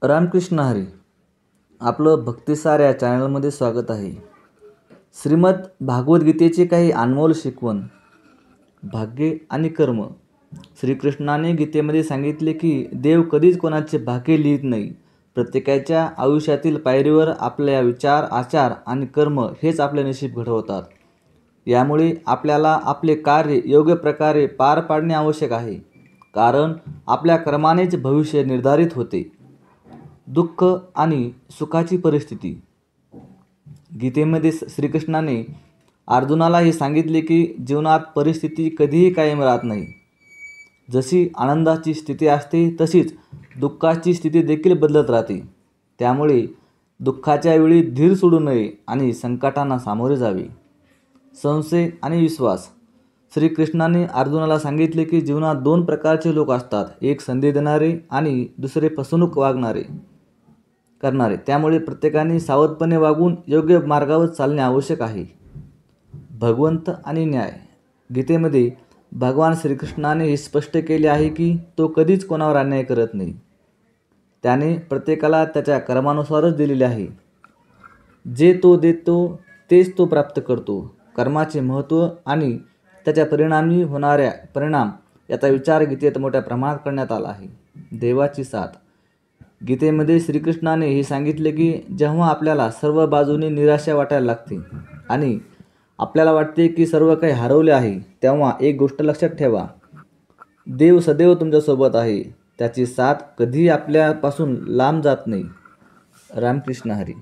रामकृष्ण हरी. आपलं भक्तिसार या चॅनलमध्ये स्वागत आहे. श्रीमद भागवद्गीतेचे काही अनमोल शिकवण. भाग्य आणि कर्म. श्रीकृष्णाने गीतेमध्ये सांगितले की देव कधीच कोणाचे भाग्य लिहित नाही. प्रत्येकाच्या आयुष्यातील पायरीवर आपल्या विचार, आचार आणि कर्म हेच आपले नशीब घडवतात. यामुळे आपल्याला आपले कार्य योग्य प्रकारे पार पाडणे आवश्यक आहे, कारण आपल्या कर्मानेच भविष्य निर्धारित होते. दुःख आणि सुखाची परिस्थिती. गीतेमध्ये श्रीकृष्णाने अर्जुनाला हे सांगितले की जीवनात परिस्थिती कधीही कायम राहत नाही. जशी आनंदाची स्थिती असते तशीच दुःखाची स्थिती देखील बदलत राहते. त्यामुळे दुःखाच्या वेळी धीर सोडू नये आणि संकटांना सामोरे जावे. संशय आणि विश्वास. श्रीकृष्णाने अर्जुनाला सांगितले की जीवनात दोन प्रकारचे लोक असतात, एक संधी देणारे आणि दुसरे फसवणूक करणारे. त्यामुळे प्रत्येकाने सावधपणे वागून योग्य मार्गावर चालणे आवश्यक आहे. भगवंत आणि न्याय. गीतेमध्ये भगवान श्रीकृष्णाने हे स्पष्ट केले आहे की तो कधीच कोणावर अन्याय करत नाही. त्याने प्रत्येकाला त्याच्या कर्मानुसारच दिलेले आहे. जे तो देतो तेच तो प्राप्त करतो. कर्माचे महत्त्व आणि त्याच्या परिणामी होणाऱ्या परिणाम याचा विचार गीतेत मोठ्या प्रमाणात करण्यात आला आहे. देवाची साथ. गीतेमध्ये श्रीकृष्णाने हे सांगितले की जेव्हा आपल्याला सर्व बाजूने निराशा वाटायला लागते आणि आपल्याला वाटते की सर्व काही हरवले आहे, तेव्हा एक गोष्ट लक्षात ठेवा, देव सदैव तुमच्यासोबत आहे. त्याची साथ कधीही आपल्यापासून लांब जात नाही. रामकृष्ण हरी.